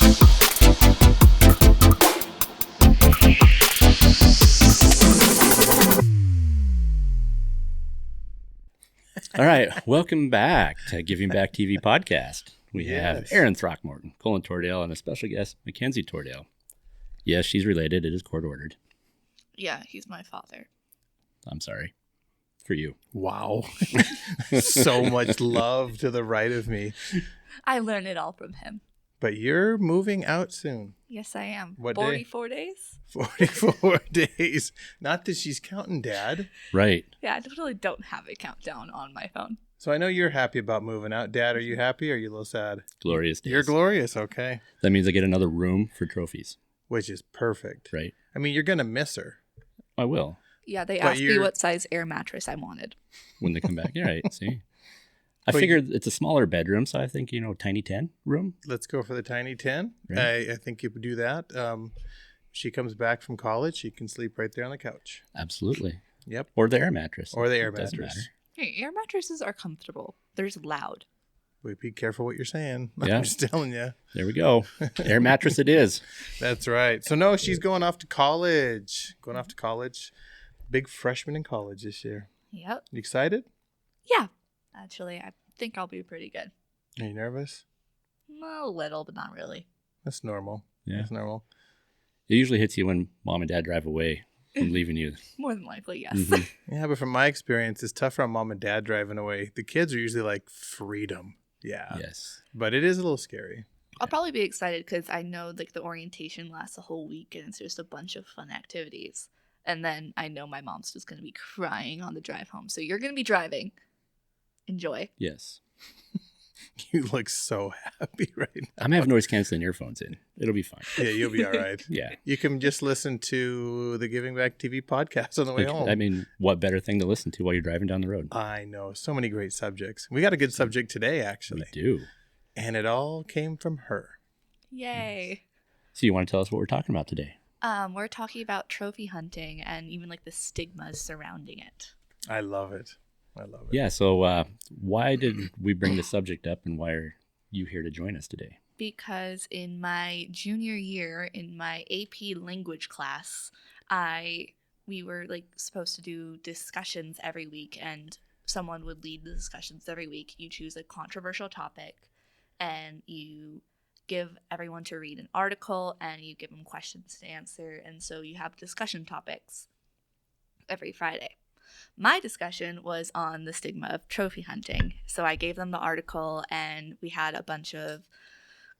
All right, welcome back to Giving Back TV podcast. We have Erin Throckmorton, Colin Tordale, and a special guest, McKenzie Tordale. Yes, she's related. It is court-ordered. Yeah, he's my father. I'm sorry. For you. Wow. So much love to the right of me. I learned it all from him. But you're moving out soon. Yes, I am. What 44 days? 44 days. Not that she's counting, Dad. Right. Yeah, I totally don't have a countdown on my phone. So I know you're happy about moving out. Dad, are you happy or are you a little sad? Glorious days. You're glorious, okay. That means I get another room for trophies. Which is perfect. Right. I mean, you're going to miss her. I will. Yeah, they asked me what size air mattress I wanted. When they come back. Yeah, right. See? I figured it's a smaller bedroom, so I think, tiny 10 room. Let's go for the tiny 10. Right. I think you would do that. She comes back from college. She can sleep right there on the couch. Absolutely. Yep. Or the air mattress. Or the air Doesn't mattress. matter. Hey, air mattresses are comfortable. They're just loud. Wait, be careful what you're saying. Yeah. I'm just telling you. There we go. Air mattress it is. That's right. So, no, she's going off to college. Big freshman in college this year. Yep. You excited? Yeah. Actually, I think I'll be pretty good. Are you nervous? A little, but not really. That's normal. Yeah. That's normal. It usually hits you when mom and dad drive away from leaving you. More than likely, yes. Mhm. Yeah, but from my experience, it's tougher on mom and dad driving away. The kids are usually like freedom. Yeah. Yes. But it is a little scary. I'll probably be excited because I know like the orientation lasts a whole week and it's just a bunch of fun activities. And then I know my mom's just going to be crying on the drive home. So you're going to be driving. Enjoy. Yes. You look so happy right now. I'm having noise canceling earphones in. It'll be fine. Yeah, you'll be all right. Yeah. You can just listen to the Giving Back TV podcast on the way home. I mean, what better thing to listen to while you're driving down the road? I know. So many great subjects. We got a good subject today, actually. We do. And it all came from her. Yay. So you want to tell us what we're talking about today? We're talking about trophy hunting and even like the stigmas surrounding it. I love it. Yeah, so why did we bring the subject up and why are you here to join us today? Because in my junior year in my AP language class, we were like supposed to do discussions every week and someone would lead the discussions every week. You choose a controversial topic and you give everyone to read an article and you give them questions to answer. And so you have discussion topics every Friday. My discussion was on the stigma of trophy hunting. So I gave them the article and we had a bunch of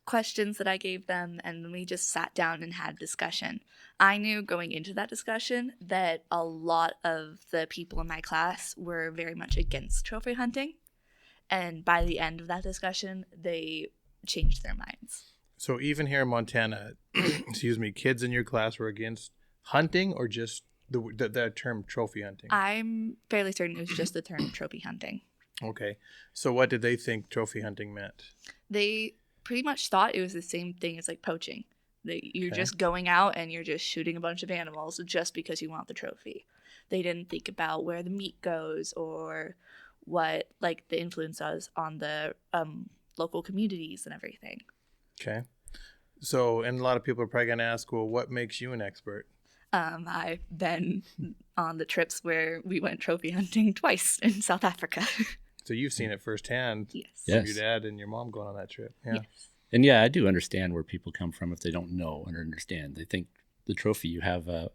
questions that I gave them and we just sat down and had discussion. I knew going into that discussion that a lot of the people in my class were very much against trophy hunting. And by the end of that discussion, they changed their minds. So even here in Montana, excuse me, kids in your class were against hunting or just the term trophy hunting? I'm fairly certain it was just the term trophy hunting. Okay. So what did they think trophy hunting meant? They pretty much thought it was the same thing as like poaching. You're just going out and you're just shooting a bunch of animals just because you want the trophy. They didn't think about where the meat goes or what like the influence was on the local communities and everything. Okay. So, and a lot of people are probably going to ask, well, what makes you an expert? I've been on the trips where we went trophy hunting twice in South Africa. So you've seen it firsthand. Yes. From your dad and your mom going on that trip. Yeah. Yes. And yeah, I do understand where people come from if they don't know and understand. They think the trophy, you have a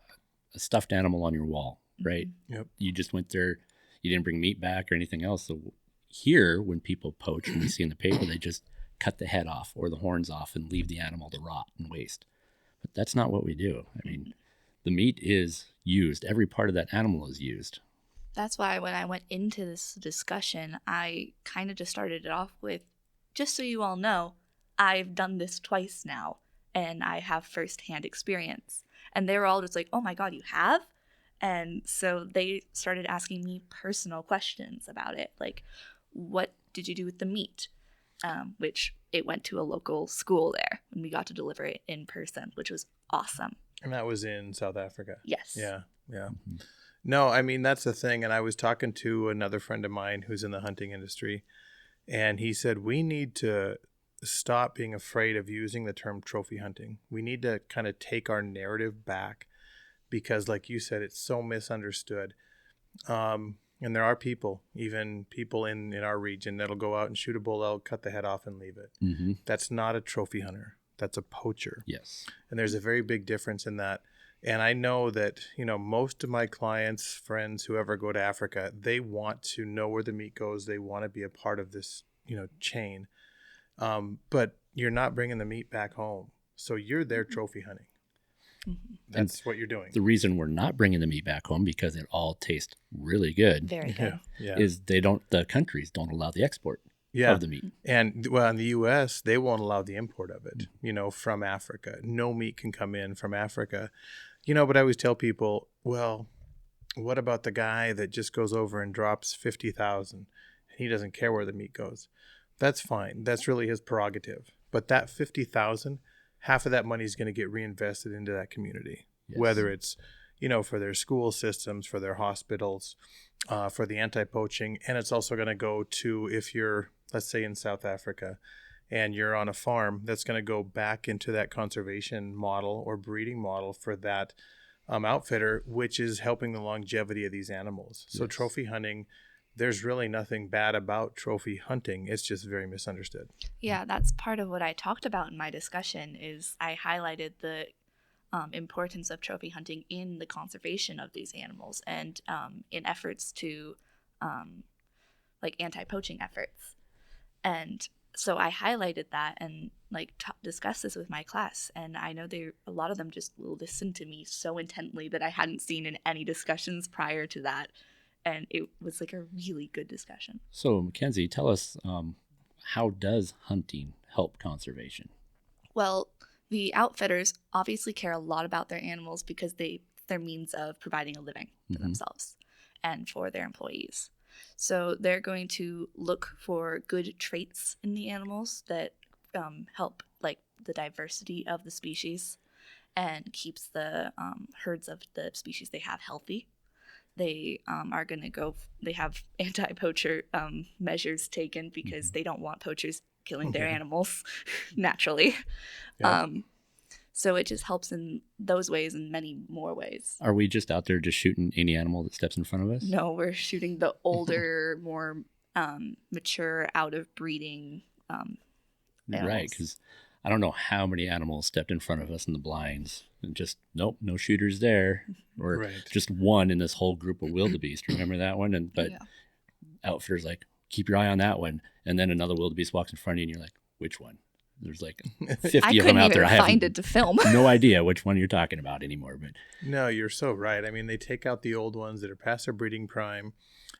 stuffed animal on your wall, right? Mm-hmm. Yep. You just went there, you didn't bring meat back or anything else. So here, when people poach and we see in the paper, they just cut the head off or the horns off and leave the animal to rot and waste. But that's not what we do. I mean, the meat is used. Every part of that animal is used. That's why when I went into this discussion, I kind of just started it off with, just so you all know, I've done this twice now, and I have firsthand experience. And they were all just like, oh my God, you have? And so they started asking me personal questions about it. Like, what did you do with the meat? Which it went to a local school there, and we got to deliver it in person, which was awesome. And that was in South Africa. Yes. Yeah. Yeah. Mm-hmm. No, I mean, that's the thing. And I was talking to another friend of mine who's in the hunting industry, and he said, we need to stop being afraid of using the term trophy hunting. We need to kind of take our narrative back because, like you said, it's so misunderstood. And there are people, even people in our region, that'll go out and shoot a bull elk, cut the head off, and leave it. Mm-hmm. That's not a trophy hunter. That's a poacher. Yes. And there's a very big difference in that. And I know that, most of my clients, friends, whoever go to Africa, they want to know where the meat goes. They want to be a part of this, chain. But you're not bringing the meat back home. So you're there trophy hunting. Mm-hmm. That's what you're doing. The reason we're not bringing the meat back home, because it all tastes really good, Very good. Yeah. is the countries don't allow the export of the meat. And well, in the U.S., they won't allow the import of it, from Africa. No meat can come in from Africa. But I always tell people, well, what about the guy that just goes over and drops 50,000? He doesn't care where the meat goes. That's fine. That's really his prerogative. But that 50,000, half of that money is going to get reinvested into that community, Yes. whether it's, for their school systems, for their hospitals, for the anti-poaching. And it's also going to go to, if you're, let's say in South Africa, and you're on a farm, that's going to go back into that conservation model or breeding model for that outfitter, which is helping the longevity of these animals. So Yes. Trophy hunting, there's really nothing bad about trophy hunting. It's just very misunderstood. Yeah, that's part of what I talked about in my discussion. Is I highlighted the importance of trophy hunting in the conservation of these animals and in efforts to like anti-poaching efforts. And so I highlighted that and discussed this with my class. And I know a lot of them just listened to me so intently that I hadn't seen in any discussions prior to that. And it was a really good discussion. So, McKenzie, tell us, how does hunting help conservation? Well, the outfitters obviously care a lot about their animals because their means of providing a living for themselves and for their employees. So they're going to look for good traits in the animals that help the diversity of the species and keeps the herds of the species they have healthy. They are going to they have anti-poacher measures taken because they don't want poachers killing their animals naturally. Yeah. So it just helps in those ways and many more ways. Are we just out there just shooting any animal that steps in front of us? No, we're shooting the older, more mature, out of breeding animals. Right, because I don't know how many animals stepped in front of us in the blinds and just, nope, no shooters there. Or Right. just one in this whole group of wildebeest. Remember that one? But outfitters keep your eye on that one. And then another wildebeest walks in front of you and you're like, which one? There's 50 I of them out there. I couldn't even find have it to film. no idea which one you're talking about anymore. But No, you're so right. I mean, they take out the old ones that are past their breeding prime.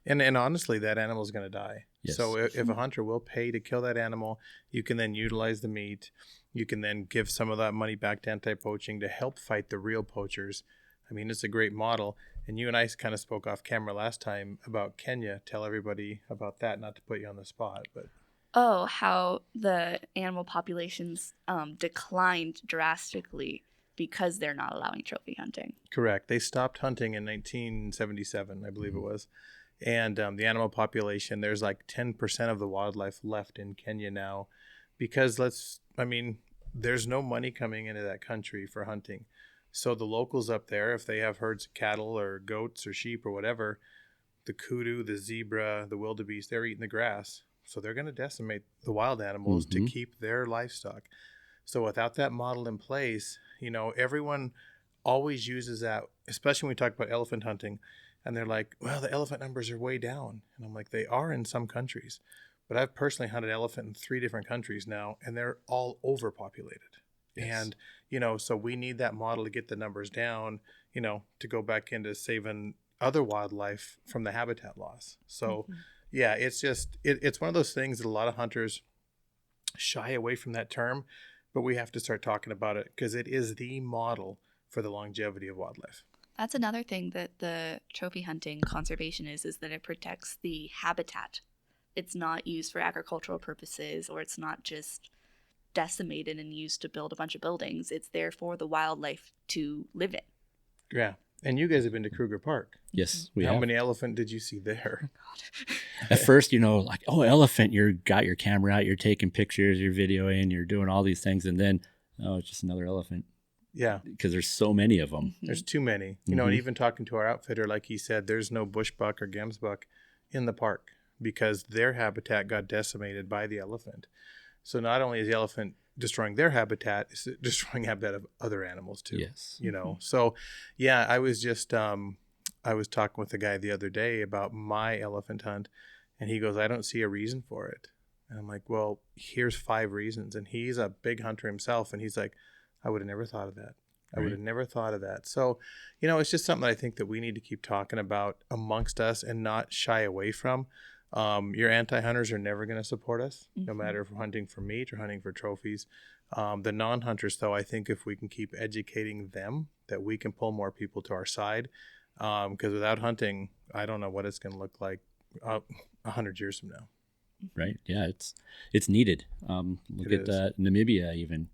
And honestly, that animal is going to die. Yes. So if a hunter will pay to kill that animal, you can then utilize the meat. You can then give some of that money back to anti-poaching to help fight the real poachers. I mean, it's a great model. And you and I kind of spoke off camera last time about Kenya. Tell everybody about that, not to put you on the spot, but... Oh, how the animal populations declined drastically because they're not allowing trophy hunting. Correct. They stopped hunting in 1977, I believe it was. And the animal population, there's 10% of the wildlife left in Kenya now because there's no money coming into that country for hunting. So the locals up there, if they have herds of cattle or goats or sheep or whatever, the kudu, the zebra, the wildebeest, they're eating the grass. So they're going to decimate the wild animals to keep their livestock. So without that model in place, everyone always uses that, especially when we talk about elephant hunting. And they're like, well, the elephant numbers are way down. And I'm like, they are in some countries. But I've personally hunted elephant in 3 different countries now, and they're all overpopulated. Yes. And, so we need that model to get the numbers down, to go back into saving other wildlife from the habitat loss. So... Yeah, it's just, it's one of those things that a lot of hunters shy away from that term, but we have to start talking about it because it is the model for the longevity of wildlife. That's another thing that the trophy hunting conservation is that it protects the habitat. It's not used for agricultural purposes, or it's not just decimated and used to build a bunch of buildings. It's there for the wildlife to live in. Yeah, And you guys have been to Kruger Park. Yes, we How have. many elephant did you see there? At first, like, oh, elephant, got your camera out, you're taking pictures, you're videoing, you're doing all these things. And then, oh, it's just another elephant. Yeah. Because there's so many of them. There's too many. And even talking to our outfitter, like he said, there's no bushbuck or gemsbuck in the park because their habitat got decimated by the elephant. So not only is the elephant destroying their habitat, it's destroying habitat of other animals too. Yes. So yeah, I was just I was talking with a guy the other day about my elephant hunt, and he goes, I don't see a reason for it. And I'm like, well, here's 5 reasons. And he's a big hunter himself, and he's like, I would have never thought of that. I would have never thought of that. So, it's just something I think that we need to keep talking about amongst us and not shy away from. Your anti-hunters are never going to support us, no matter if we're hunting for meat or hunting for trophies. The non-hunters, though, I think if we can keep educating them, that we can pull more people to our side. Because without hunting, I don't know what it's going to look like 100 years from now. Right. Yeah, it's needed. Look at Namibia even.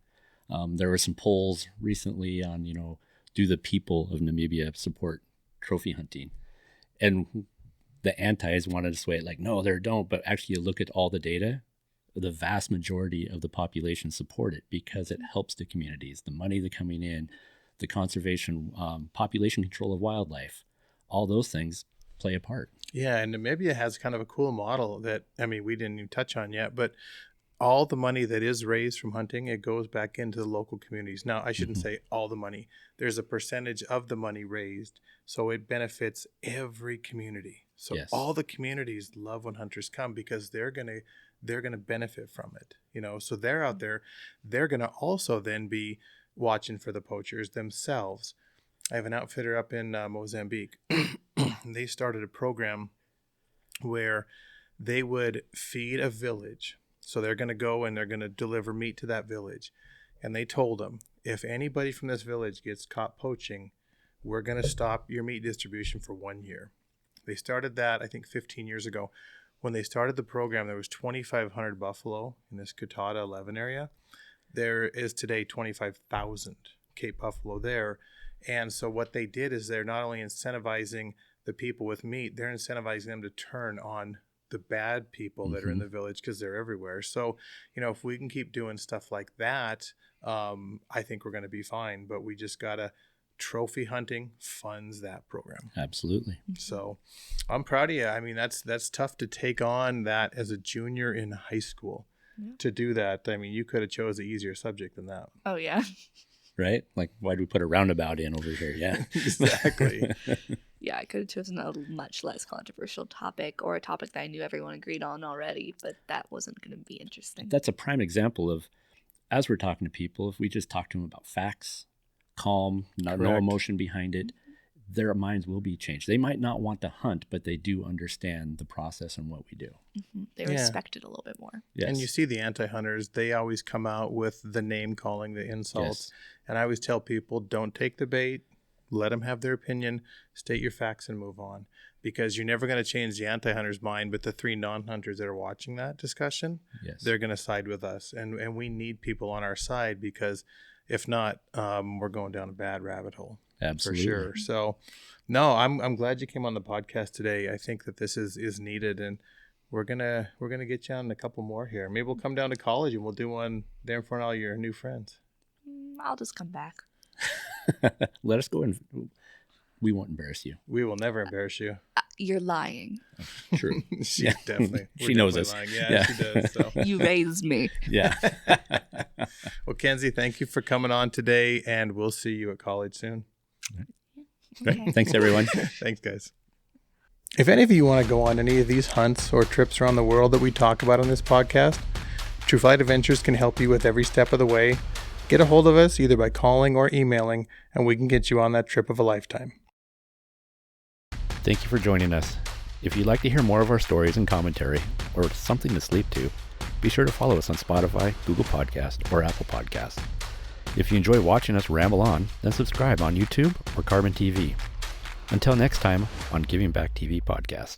There were some polls recently on, do the people of Namibia support trophy hunting? And the antis wanted to sway it like, no, they don't. But actually, you look at all the data, the vast majority of the population support it because it helps the communities, the money that's coming in, the conservation, population control of wildlife, all those things play a part. Yeah, and Namibia has kind of a cool model that, we didn't even touch on yet, but all the money that is raised from hunting, it goes back into the local communities. Now, I shouldn't say all the money. There's a percentage of the money raised, so it benefits every community. So all the communities love when hunters come because they're gonna benefit from it. So they're out there, they're gonna also then be watching for the poachers themselves. I have an outfitter up in Mozambique. They started a program where they would feed a village. So they're going to go and they're going to deliver meat to that village. And they told them, if anybody from this village gets caught poaching, we're going to stop your meat distribution for 1 year. They started that, I think, 15 years ago. When they started the program, there was 2,500 buffalo in this Kutata 11 area. There is today 25,000 Cape buffalo there. And so what they did is they're not only incentivizing the people with meat, they're incentivizing them to turn on the bad people that are in the village because they're everywhere. So, if we can keep doing stuff like that, I think we're going to be fine. But we just got to trophy hunting funds that program. Absolutely. So I'm proud of you. That's tough to take on that as a junior in high school to do that. You could have chose an easier subject than that. Oh, yeah. Right? Like, why'd we put a roundabout in over here? Yeah. Exactly. Yeah, I could have chosen a much less controversial topic or a topic that I knew everyone agreed on already, but that wasn't going to be interesting. That's a prime example of, as we're talking to people, if we just talk to them about facts, calm, no emotion behind it, their minds will be changed. They might not want to hunt, but they do understand the process and what we do. They respect it a little bit more. Yes. And you see the anti-hunters, they always come out with the name calling, the insults. Yes. And I always tell people, don't take the bait. Let them have their opinion, state your facts, and move on. Because you're never going to change the anti-hunter's mind, but the 3 non-hunters that are watching that discussion, they're going to side with us. And we need people on our side because if not, we're going down a bad rabbit hole. Absolutely. For sure. So, no, I'm glad you came on the podcast today. I think that this is needed, and we're gonna get you on a couple more here. Maybe we'll come down to college and we'll do one there in front of all your new friends. I'll just come back. Let us go and we won't embarrass you. We will never embarrass you. You're lying. True. Definitely. She knows us. Lying. Yeah, she does. So. You raised me. Yeah. Well, Kenzie, thank you for coming on today, and we'll see you at college soon. Right. Okay. Thanks, everyone. Thanks, guys. If any of you want to go on any of these hunts or trips around the world that we talk about on this podcast, True Flight Adventures can help you with every step of the way. Get a hold of us either by calling or emailing, and we can get you on that trip of a lifetime. Thank you for joining us. If you'd like to hear more of our stories and commentary, or something to sleep to, be sure to follow us on Spotify, Google Podcast, or Apple Podcast. If you enjoy watching us ramble on, then subscribe on YouTube or Carbon TV. Until next time on Giving Back TV Podcast.